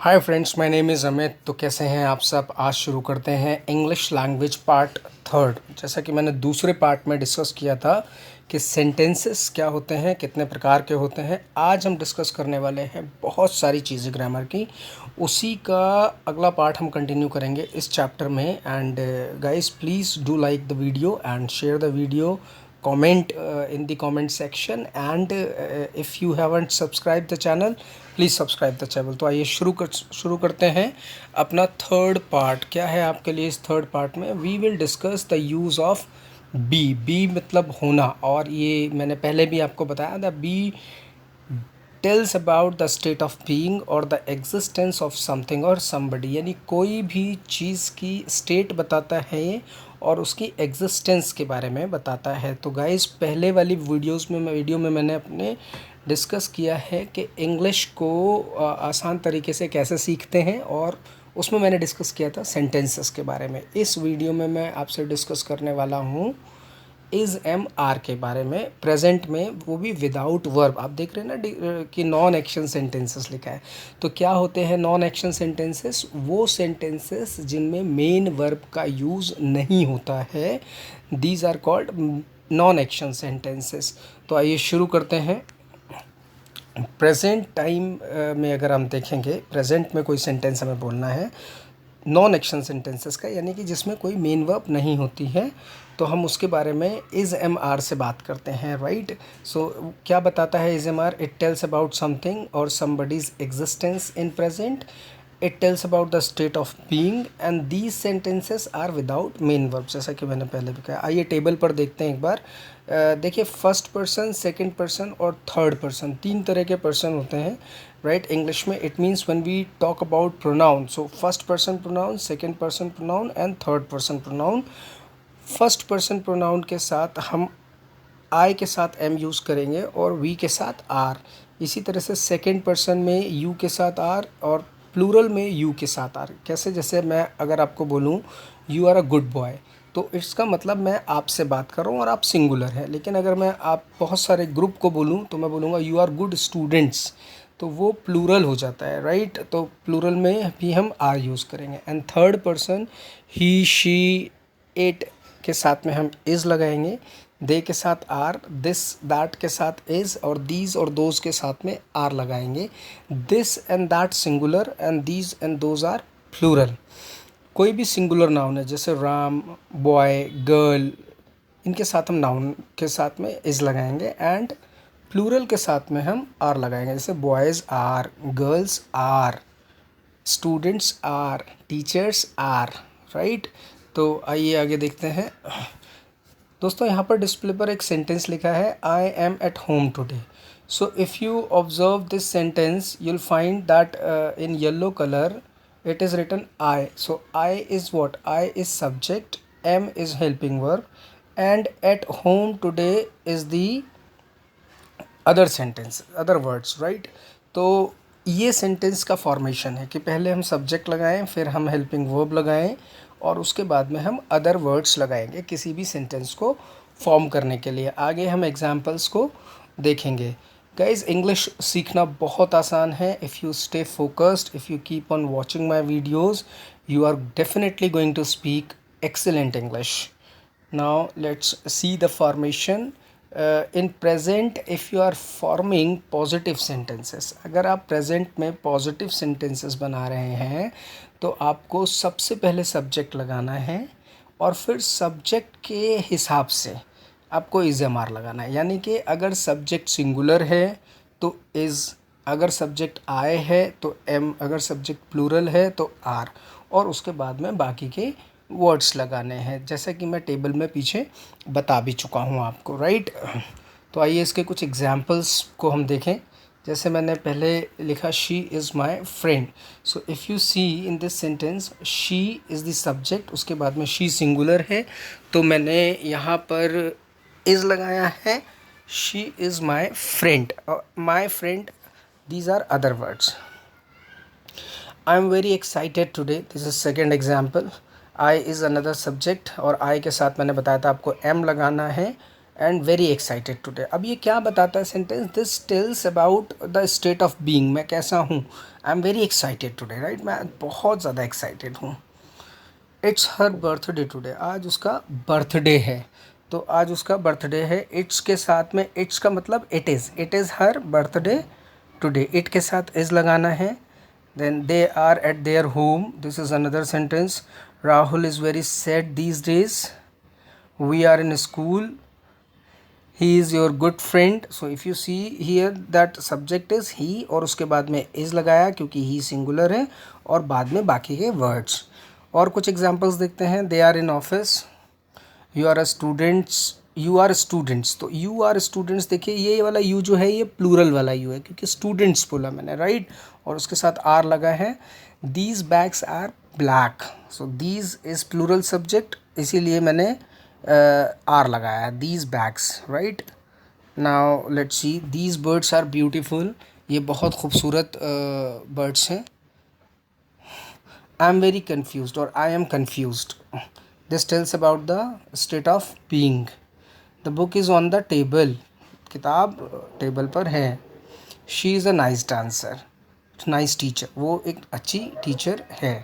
Hi friends, my name is Amit. तो कैसे हैं आप सब। आज शुरू करते हैं इंग्लिश लैंग्वेज पार्ट थर्ड। जैसा कि मैंने दूसरे पार्ट में डिस्कस किया था कि सेंटेंसेस क्या होते हैं, कितने प्रकार के होते हैं, आज हम डिस्कस करने वाले हैं बहुत सारी चीज़ें ग्रामर की। उसी का अगला पार्ट हम कंटिन्यू करेंगे इस चैप्टर में। And guys, please do like the video and share the video, comment in the comment section, and if you haven't subscribed the channel, please subscribe the channel। तो आइए शुरू करते हैं अपना थर्ड पार्ट। क्या है आपके लिए इस थर्ड पार्ट में? We will discuss the use of B मतलब होना। और ये मैंने पहले भी आपको बताया था, be tells about the state of being और द एग्जिस्टेंस ऑफ समथिंग और समबडी, यानी कोई भी चीज़ की स्टेट बताता है ये और उसकी एग्जिस्टेंस के बारे में बताता है। तो गाइस, पहले वाली वीडियो में मैंने अपने डिस्कस किया है कि इंग्लिश को आसान तरीके से कैसे सीखते हैं, और उसमें मैंने डिस्कस किया था सेंटेंसेस के बारे में। इस वीडियो में मैं आपसे डिस्कस करने वाला हूँ इज़ एम आर के बारे में, प्रेजेंट में, वो भी विदाउट वर्ब। आप देख रहे हैं ना कि नॉन एक्शन सेंटेंसेस लिखा है। तो क्या होते हैं नॉन एक्शन सेंटेंसेस? वो सेंटेंसेस जिनमें मेन वर्ब का यूज़ नहीं होता है, these are called non action sentences. तो आइए शुरू करते हैं। प्रेजेंट टाइम में अगर हम देखेंगे, प्रेजेंट में कोई सेंटेंस हमें बोलना है नॉन एक्शन सेंटेंसेस का, यानी कि जिसमें कोई मेन वर्ब नहीं होती है, तो हम उसके बारे में इज़ एम आर से बात करते हैं, राइट। सो क्या बताता है is am are? It tells about something or somebody's existence in present. It tells about the state of being and these sentences are without main verb, जैसा कि मैंने पहले भी कहा। आइए टेबल पर देखते हैं एक बार। देखिए, फर्स्ट पर्सन, सेकंड पर्सन और थर्ड पर्सन, तीन तरह के पर्सन होते हैं, राइट, इंग्लिश में। It means when we talk about pronoun, so first person pronoun, second person pronoun and third person pronoun. First person pronoun के साथ हम आई के साथ एम यूज़ करेंगे और वी के साथ आर। इसी तरह से सेकंड पर्सन में यू के साथ आर और प्लूरल में यू के साथ आर। कैसे? जैसे मैं अगर आपको बोलूँ you are a good boy, तो इसका मतलब मैं आपसे बात कर रहा हूँ और आप सिंगुलर है। लेकिन अगर मैं आप बहुत सारे ग्रुप को बोलूँ तो मैं बोलूँगा यू आर गुड स्टूडेंट्स, तो वो प्लूरल हो जाता है, राइट। तो प्लूरल में भी हम आर यूज़ करेंगे। And third person, he, she, it के साथ में हम इज़ लगाएंगे, दे के साथ आर, दिस दैट के साथ इज़, और दीज और दोज के साथ में आर लगाएंगे। This and that singular and these and those are plural. कोई भी सिंगुलर नाउन है, जैसे राम, बॉय, गर्ल, इनके साथ हम नाउन के साथ में इज़ लगाएंगे एंड प्लूरल के साथ में हम आर लगाएंगे, जैसे boys are, girls are, students are, teachers are, right. तो आइए आगे देखते हैं। दोस्तों, यहाँ पर डिस्प्ले पर एक सेंटेंस लिखा है, I M eight home today. So if you observe this sentence you will find that in yellow colour it is written I. So I is what? I is subject, am is helping verb, and at home today is the other sentence, other words, right। तो ये sentence का formation है कि पहले हम subject लगाएं, फिर हम हेल्पिंग वर्ब लगाएं, और उसके बाद में हम अदर वर्ड्स लगाएंगे किसी भी सेंटेंस को फॉर्म करने के लिए। आगे हम एग्जांपल्स को देखेंगे। गाइज, इंग्लिश सीखना बहुत आसान है। If you stay focused, if you keep on watching my videos, you are definitely going to speak excellent English. Now let's see the formation. In present, if you are forming positive sentences, अगर आप present में positive sentences बना रहे हैं तो आपको सबसे पहले subject लगाना है और फिर subject के हिसाब से आपको इज़ एम आर लगाना है। यानी कि अगर सब्जेक्ट सिंगुलर है तो इज़, अगर सब्जेक्ट आए है तो एम, अगर सब्जेक्ट प्लूरल है तो आर, और उसके बाद में बाकी के वर्ड्स लगाने हैं, जैसा कि मैं टेबल में पीछे बता भी चुका हूँ आपको, राइट। तो आइए इसके कुछ एग्जांपल्स को हम देखें। जैसे मैंने पहले लिखा, she is my friend. So if you see in this sentence, she is the subject, उसके बाद में शी सिंगुलर है, तो मैंने यहाँ पर इज़ लगाया है। She is my friend, my friend, these are other words. I am very excited today, this is second example. I is another subject, और आई के साथ मैंने बताया था आपको एम लगाना है, एंड वेरी एक्साइटेड टुडे। अब ये क्या बताता है sentence? This tells about the state of being, मैं कैसा हूँ। आई am very excited today, right, मैं बहुत ज़्यादा एक्साइटेड हूँ। इट्स हर बर्थडे टुडे, आज उसका बर्थडे है, तो आज उसका बर्थडे है। इट्स के साथ में इट्स का मतलब it is her birthday today, it के साथ इज़ लगाना है। Then they are at their home, this is another sentence. Rahul is very sad these days, we are in school, he is your good friend। so if you see here that subject is he और उसके बाद में is लगाया क्योंकि he singular है, और बाद में बाकी के words। और कुछ एग्जांपल्स देखते हैं। they are in office, you are a students, you are students, तो you are students देखिए ये वाला you जो है ये प्लूरल वाला you है क्योंकि students बोला मैंने, राइट, और उसके साथ are लगा है। these bags are black, so these is plural subject, इसीलिए मैंने आर लगाया, these bags, right. Now let's see, these birds are beautiful, ये बहुत खूबसूरत बर्ड्स हैं। आई एम वेरी कन्फ्यूज्ड और I am confused, this tells about the state of being. The book is on the table, किताब table पर है। She is a nice dancer, nice teacher, वो एक अच्छी टीचर है।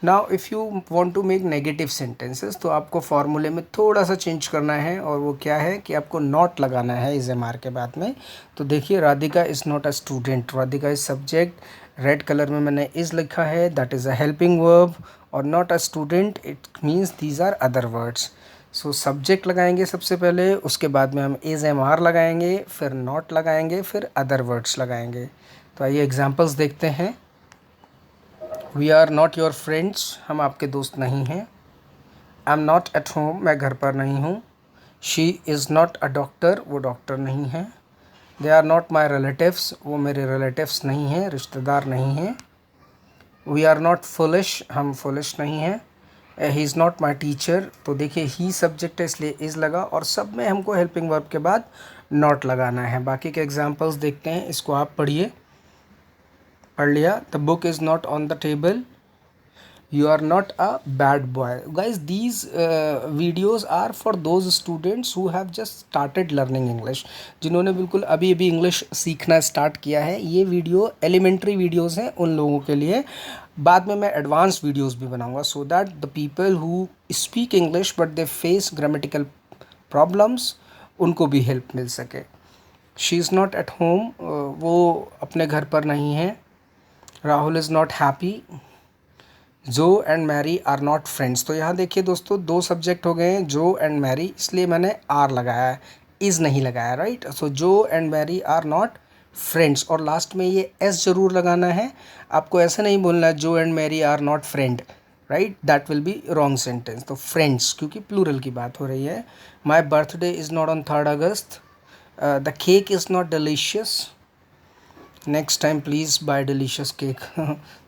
Now if you want to make negative sentences तो आपको फार्मूले में थोड़ा सा चेंज करना है, और वो क्या है कि आपको नॉट लगाना है इज एम आर के बाद में। तो देखिए, Radhika is not a student, Radhika is subject, red colour में मैंने इज़ लिखा है, that is a helping verb, और not a student it means these are other words. So subject लगाएंगे सबसे पहले, उसके बाद में हम इज़ एम आर लगाएंगे, फिर नॉट लगाएंगे, फिर अदर वर्ड्स लगाएंगे। तो आइए एग्जाम्पल्स देखते हैं। We are not your friends, हम आपके दोस्त नहीं हैं। I am not at home, मैं घर पर नहीं हूँ। She is not a doctor, वो डॉक्टर नहीं है। They are not my relatives, वो मेरे रिलेटिव्स नहीं हैं, रिश्तेदार नहीं हैं। वी आर नॉट फुलिश, हम फुलिश नहीं हैं। He is not my teacher, तो देखिए ही सब्जेक्ट है इसलिए इज़ लगा, और सब में हमको हेल्पिंग वर्ब के बाद नॉट लगाना है। बाकी के एग्जाम्पल्स देखते हैं, इसको आप पढ़िए। पढ़ लिया। The book is not on the table, you are not a bad boy। guys, these videos are for those students who have just started learning English, जिन्होंने बिल्कुल अभी अभी इंग्लिश सीखना स्टार्ट किया है। ये वीडियो एलिमेंट्री वीडियोस हैं उन लोगों के लिए, बाद में मैं एडवांस वीडियोस भी बनाऊंगा, so that the people who speak English but they face grammatical problems, उनको भी हेल्प मिल सके। She is not at home, वो अपने घर पर नहीं है। Rahul is not happy, Joe and Mary are not friends. तो यहाँ देखिए दोस्तों, दो सब्जेक्ट हो गए हैं, जो एंड मैरी, इसलिए मैंने आर लगाया है, इज़ नहीं लगाया, right. So Joe and Mary are not friends, और लास्ट में ये एस ज़रूर लगाना है। आपको ऐसा नहीं बोलना है Joe and Mary are not friend, right, that will be wrong sentence. तो फ्रेंड्स, क्योंकि प्लूरल की बात हो रही है। My birthday is not on 3rd August, the cake is not delicious, next time please buy delicious cake.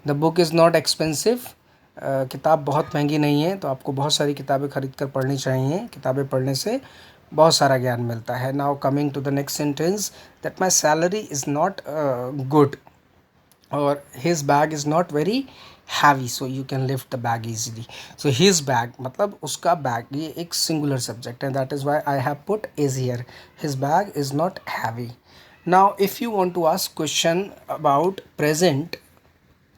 The book is not expensive, किताब बहुत महंगी नहीं है, तो आपको बहुत सारी किताबें खरीद कर पढ़नी चाहिए, किताबें पढ़ने से बहुत सारा ज्ञान मिलता है। Now coming to the next sentence, that my salary is not good, और his bag is not very heavy, so you can lift the bag easily. So his bag मतलब उसका बैग, ये एक सिंगुलर सब्जेक्ट है, that is why I have put is here. His bag is not heavy. Now if you want to ask question about present,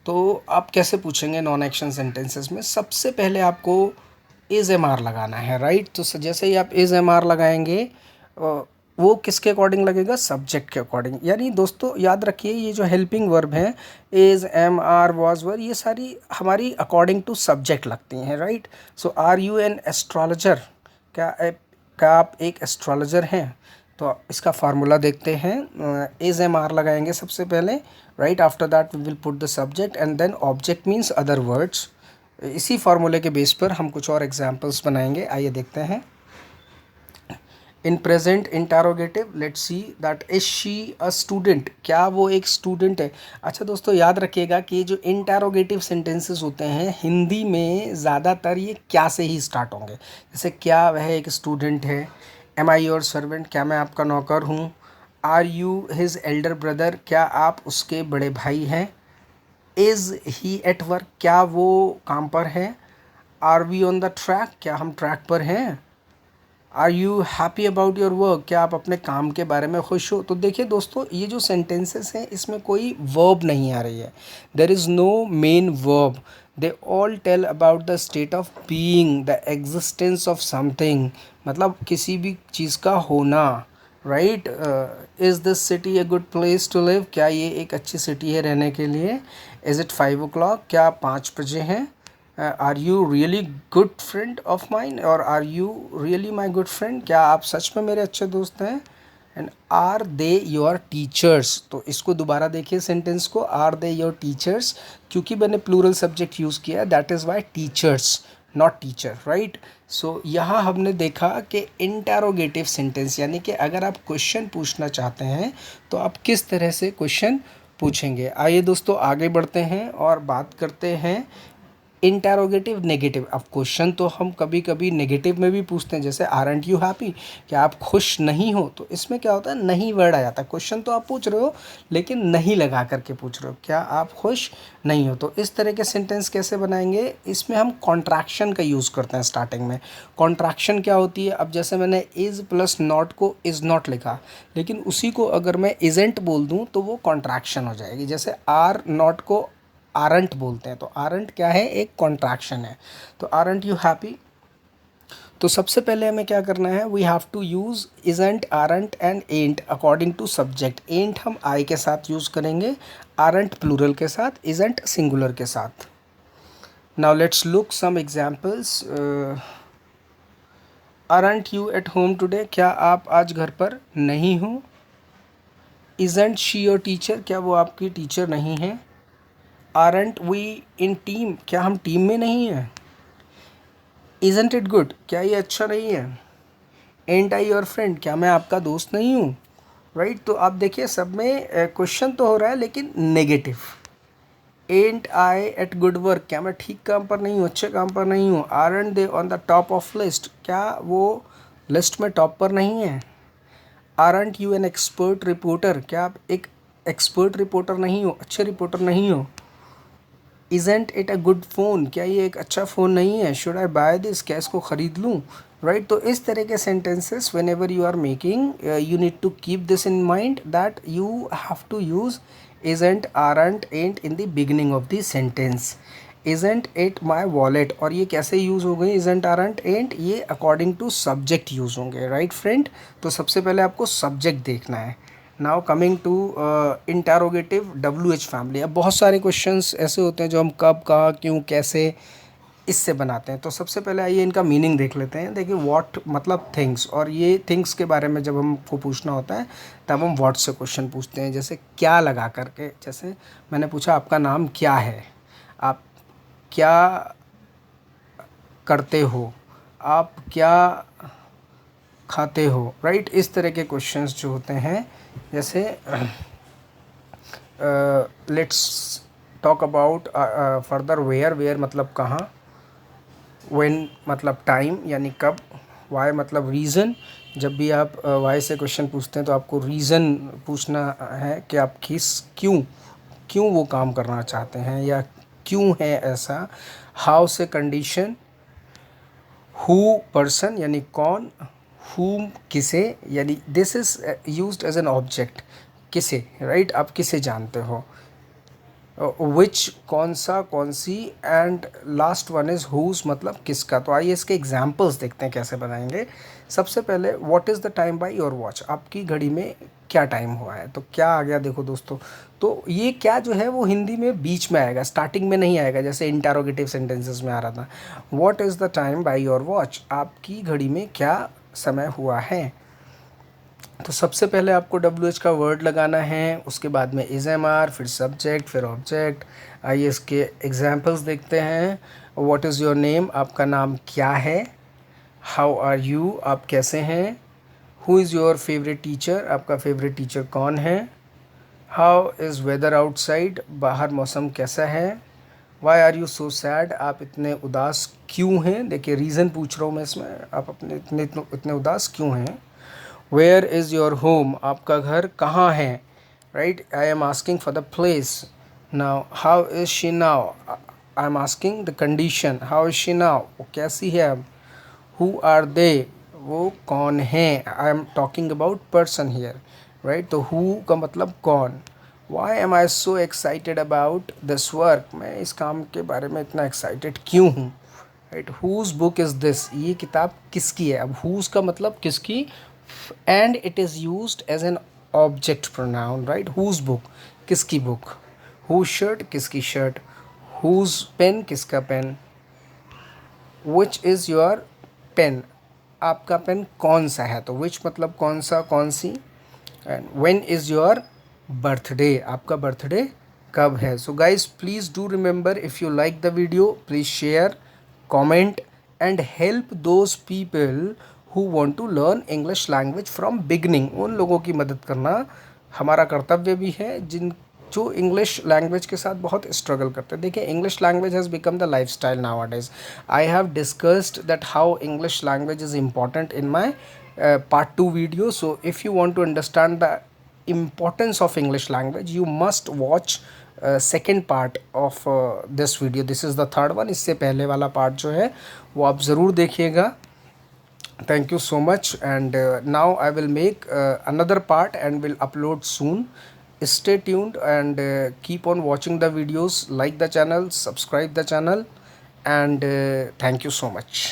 तो आप कैसे पूछेंगे non action sentences में? सबसे पहले आपको इज़ एम आर लगाना है, राइट। तो जैसे ही आप इज़ एम आर लगाएंगे, वो किसके अकॉर्डिंग लगेगा? सब्जेक्ट के अकॉर्डिंग। यानी दोस्तों याद रखिए, ये जो हेल्पिंग वर्ब हैं, is, am, are, was, were, ये सारी हमारी अकॉर्डिंग टू सब्जेक्ट लगती हैं, right. So are you an astrologer, क्या आप एक एस्ट्रोलॉजर हैं? तो इसका फार्मूला देखते हैं। इज़ एम आर लगाएंगे सबसे पहले, right, after that we will put the subject and then object means other words. इसी फार्मूले के बेस पर हम कुछ और एग्जांपल्स बनाएंगे, आइए देखते हैं। In present interrogative, let's see that is she a student, क्या वो एक स्टूडेंट है? अच्छा दोस्तों याद रखिएगा कि जो इंटरोगेटिव सेंटेंसेस होते हैं हिंदी में ज़्यादातर ये क्या से ही स्टार्ट होंगे। जैसे क्या वह एक स्टूडेंट है, एम आई योर सर्वेंट, क्या मैं आपका नौकर हूँ, are you his elder brother, क्या आप उसके बड़े भाई हैं, इज़ ही एट वर्क, क्या वो काम पर है, are we on the track, क्या हम ट्रैक पर हैं, are you happy about your work, क्या आप अपने काम के बारे में खुश हो। तो देखिए दोस्तों, ये जो सेंटेंसेस हैं इसमें कोई वर्ब नहीं आ रही है, there is no main verb, they all tell about the state of being, the existence of something, मतलब किसी भी चीज़ का होना, right. Is this city a good place to live, क्या ये एक अच्छी सिटी है रहने के लिए। इज़ इट 5 o'clock, क्या आप 5 बजे हैं। Are you really good friend of mine, और are you really my good friend, क्या आप सच में मेरे अच्छे दोस्त हैं। And are they your teachers, तो इसको दोबारा देखिए सेंटेंस को, आर दे योर टीचर्स, क्योंकि मैंने प्लूरल सब्जेक्ट यूज़ किया, that is why teachers not teacher, right. So यहाँ हमने देखा कि इंटेरोगेटिव सेंटेंस, यानी कि अगर आप क्वेश्चन पूछना चाहते हैं तो आप किस तरह से क्वेश्चन पूछेंगे। आइए दोस्तों आगे बढ़ते हैं और बात करते हैं इंटेरोगेटिव नेगेटिव। अब क्वेश्चन तो हम कभी कभी नेगेटिव में भी पूछते हैं, जैसे आरंट यू हैप्पी, क्या आप खुश नहीं हो। तो इसमें क्या होता है, नहीं वर्ड आ जाता है। क्वेश्चन तो आप पूछ रहे हो लेकिन नहीं लगा करके पूछ रहे हो, क्या आप खुश नहीं हो। तो इस तरह के सेंटेंस कैसे बनाएंगे, इसमें हम कॉन्ट्रैक्शन का यूज़ करते हैं स्टार्टिंग में। कॉन्ट्रैक्शन क्या होती है, अब जैसे मैंने इज़ प्लस नॉट को इज़ नॉट लिखा, लेकिन उसी को अगर मैं इजेंट बोल दूँ तो वो कॉन्ट्रैक्शन हो जाएगी। जैसे आर नॉट को आरंट बोलते हैं, तो आरंट क्या है, एक कॉन्ट्रैक्शन है। तो आरंट यू हैप्पी, तो सबसे पहले हमें क्या करना है, we have to use isn't, aren't and ain't according to subject. Ain't हम आई के साथ यूज़ करेंगे, आरंट प्लूरल के साथ, इजेंट सिंगुलर के साथ। Now let's look some examples. Aren't you at home today, क्या आप आज घर पर नहीं हो। इजेंट शी योर टीचर, क्या वो आपकी टीचर नहीं है। आरंट वी इन टीम, क्या हम टीम में नहीं हैं। इज़न्ट इट गुड, क्या ये अच्छा नहीं है। एंट आई योर फ्रेंड, क्या मैं आपका दोस्त नहीं हूँ, राइट। तो आप देखिए सब में क्वेश्चन तो हो रहा है लेकिन नेगेटिव। एंट आई एट गुड वर्क, क्या मैं ठीक काम पर नहीं हूँ, अच्छे काम पर नहीं हूँ। Aren't they on the top of list, क्या वो लिस्ट में टॉप पर नहीं है। Aren't you an expert reporter, क्या आप एक एक्सपर्ट रिपोर्टर नहीं हो, अच्छे रिपोर्टर नहीं हो। Isn't it a good phone, क्या ये एक अच्छा फ़ोन नहीं है। शुड आई बाय दिस, क्या इसको ख़रीद लूँ, राइट। तो इस तरह के sentences whenever you are making, you need to keep this in mind that you have to use isn't, aren't, ain't in the beginning of the sentence. Isn't it my wallet, और ये कैसे use हो गए isn't, aren't, ain't, ये according to subject use होंगे, right friend. तो सबसे पहले आपको सब्जेक्ट देखना है। Now coming to interrogative WH family. अब बहुत सारे क्वेश्चंस ऐसे होते हैं जो हम कब, कहाँ, क्यों, कैसे इससे बनाते हैं। तो सबसे पहले आइए इनका मीनिंग देख लेते हैं। देखिए व्हाट मतलब थिंग्स, और ये थिंग्स के बारे में जब हमको पूछना होता है तब हम व्हाट से क्वेश्चन पूछते हैं। जैसे क्या लगा करके, जैसे मैंने पूछा आपका नाम क्या है, आप क्या करते हो, आप क्या खाते हो, राइट। इस तरह के क्वेश्चंस जो होते हैं, जैसे let's talk about further. Where, where मतलब कहाँ। व्हेन मतलब टाइम यानी कब। वाई मतलब रीज़न, जब भी आप वाई से क्वेश्चन पूछते हैं तो आपको रीज़न पूछना है कि आप क्यों क्यों वो काम करना चाहते हैं या क्यों है ऐसा। हाउ से कंडीशन, हु पर्सन यानी कौन, whom किसे, यानी this is used as an object, किसे, राइट, आप किसे जानते हो। विच कौन सा, कौन सी, and last one is whose मतलब किसका। तो आइए इसके एग्जांपल्स देखते हैं कैसे बनाएंगे। सबसे पहले what is the time by your watch, आपकी घड़ी में क्या टाइम हुआ है। तो क्या आ गया देखो दोस्तों, तो ये क्या जो है वो हिंदी में बीच में आएगा, स्टार्टिंग में नहीं आएगा जैसे इंटेरोगेटिव सेंटेंसेस में आ रहा था। What is the time by your watch, आपकी घड़ी में क्या समय हुआ है। तो सबसे पहले आपको WH का वर्ड लगाना है, उसके बाद में इज़ एम आर, फिर सब्जेक्ट, फिर ऑब्जेक्ट। आइए इसके एग्जांपल्स देखते हैं। व्हाट इज़ योर नेम, आपका नाम क्या है। हाउ आर यू, आप कैसे हैं। Who is your favourite teacher, आपका फेवरेट टीचर कौन है। हाउ इज़ वेदर आउटसाइड, बाहर मौसम कैसा है। Why are you so sad, आप इतने उदास क्यों हैं। देखिए रीज़न पूछ रहा हूँ मैं इसमें, आप अपने इतने उदास क्यों हैं। वेयर इज़ योर होम, आपका घर कहाँ है, right. I am asking for the place. Now how is she now, I am asking the condition, how is she now, वो कैसी है अब। हु आर दे, वो कौन है, I am talking about person here, right. तो who का मतलब कौन। Why am I so excited about this work, मैं इस काम के बारे में इतना एक्साइटेड क्यों हूँ, right. Whose book is this, ये किताब किसकी है। अब हुज का मतलब किसकी, and it is used as an object pronoun, right. Whose book, किसकी बुक। हुज शर्ट, किसकी शर्ट। हुज पेन, किसका pen. Which is your pen, आपका पेन कौन सा है। तो विच मतलब कौन सा, कौन सी। And when is your birthday, आपका बर्थडे कब है। So guys please do remember, if you like the video please share, comment and help those people who want to learn English language from beginning. उन लोगों की मदद करना हमारा कर्तव्य भी है जिन जो इंग्लिश लैंग्वेज के साथ बहुत स्ट्रगल करते हैं। देखिए, English language has become the life style nowadays. I have discussed that how English language is important in my part 2 video. So if you want to understand the importance of English language, you must watch second part of this video. This is the third one. इससे पहले वाला part जो है वो आप ज़रूर देखिएगा। Thank you so much, and now I will make another part and will upload soon. Stay tuned and keep on watching the videos, like the channel, subscribe the channel, and thank you so much.